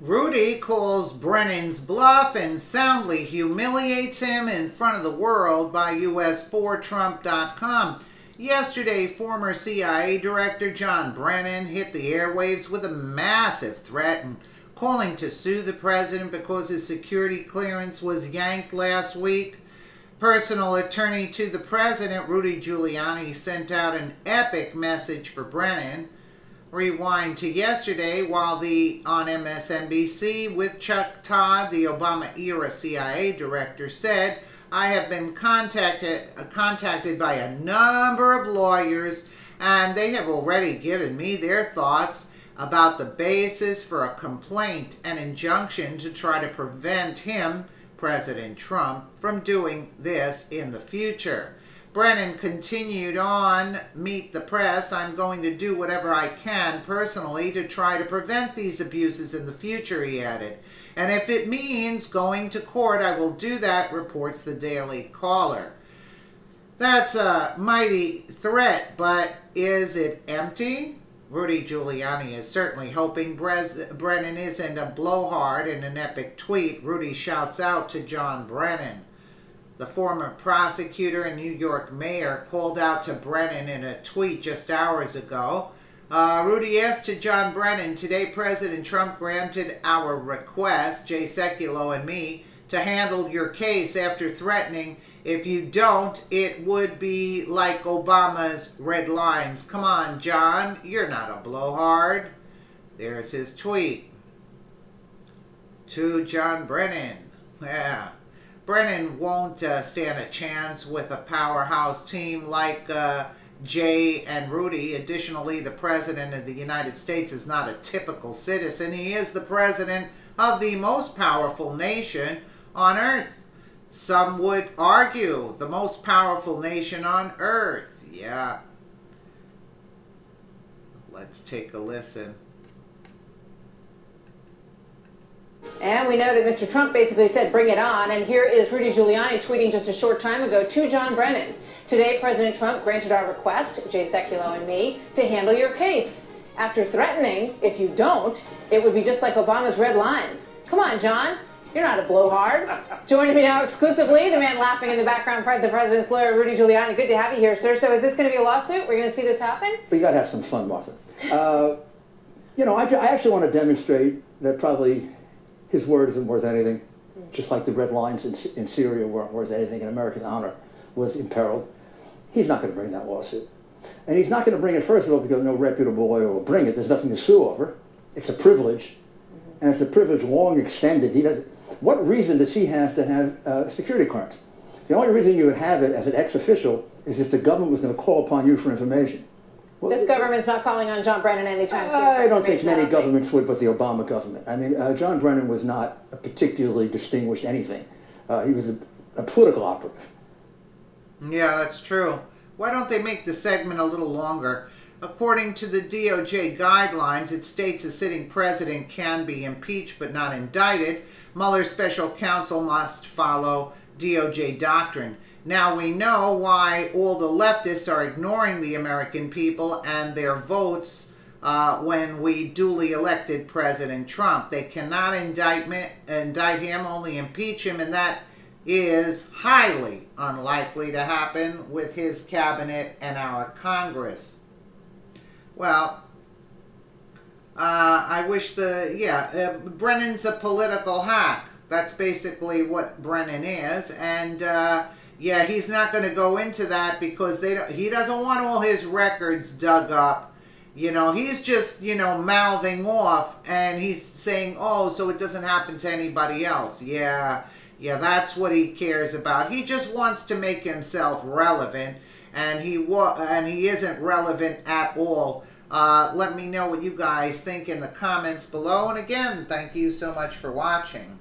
Rudy calls Brennan's bluff and soundly humiliates him in front of the world by US4Trump.com. Yesterday, former CIA Director John Brennan hit the airwaves with a massive threat and calling to sue the president because his security clearance was yanked last week. Personal attorney to the president, Rudy Giuliani, sent out an epic message for Brennan. Rewind to yesterday while on MSNBC with Chuck Todd, the Obama-era CIA director, said, "I have been contacted by a number of lawyers, and they have already given me their thoughts about the basis for a complaint and injunction to try to prevent him, President Trump, from doing this in the future." Brennan continued on, "Meet the press. I'm going to do whatever I can personally to try to prevent these abuses in the future," he added. "And if it means going to court, I will do that," reports the Daily Caller. That's a mighty threat, but is it empty? Rudy Giuliani is certainly hoping Brennan isn't a blowhard. In an epic tweet, Rudy shouts out to John Brennan. The former prosecutor and New York mayor called out to Brennan in a tweet just hours ago. Rudy asked to John Brennan, "Today President Trump granted our request, Jay Sekulow and me, to handle your case after threatening, if you don't, it would be like Obama's red lines. Come on, John, you're not a blowhard." There's his tweet. To John Brennan. Yeah. Brennan won't stand a chance with a powerhouse team like Jay and Rudy. Additionally, the President of the United States is not a typical citizen. He is the President of the most powerful nation on earth. Some would argue the most powerful nation on earth. Yeah. Let's take a listen. And we know that Mr. Trump basically said, "Bring it on." And here is Rudy Giuliani tweeting just a short time ago to John Brennan. "Today, President Trump granted our request, Jay Sekulow and me, to handle your case. After threatening, if you don't, it would be just like Obama's red lines. Come on, John, you're not a blowhard." Joining me now exclusively, the man laughing in the background, the president's lawyer, Rudy Giuliani. Good to have you here, sir. So is this going to be a lawsuit? We're going to see this happen? We got to have some fun, Martha. I actually want to demonstrate that probably his word isn't worth anything, just like the red lines in Syria weren't worth anything and American honor was imperiled. He's not going to bring that lawsuit. And he's not going to bring it, first of all, because no reputable lawyer will bring it. There's nothing to sue over. It's a privilege. And it's a privilege long extended. What reason does he have to have security clearance? The only reason you would have it as an ex-official is if the government was going to call upon you for information. Well, this government's not calling on John Brennan anytime soon. I don't think many governments would, but the Obama government. I mean, John Brennan was not a particularly distinguished anything. He was a political operative. Yeah, that's true. Why don't they make the segment a little longer? According to the DOJ guidelines, it states a sitting president can be impeached but not indicted. Mueller's special counsel must follow DOJ doctrine. Now we know why all the leftists are ignoring the American people and their votes when we duly elected President Trump. They cannot indict him, only impeach him, and that is highly unlikely to happen with his cabinet and our Congress. Well, I wish Brennan's a political hack. That's basically what Brennan is, and he's not going to go into that because he doesn't want all his records dug up. He's just, mouthing off, and he's saying, "Oh, so it doesn't happen to anybody else." Yeah, that's what he cares about. He just wants to make himself relevant, and he isn't relevant at all. Let me know what you guys think in the comments below. And again, thank you so much for watching.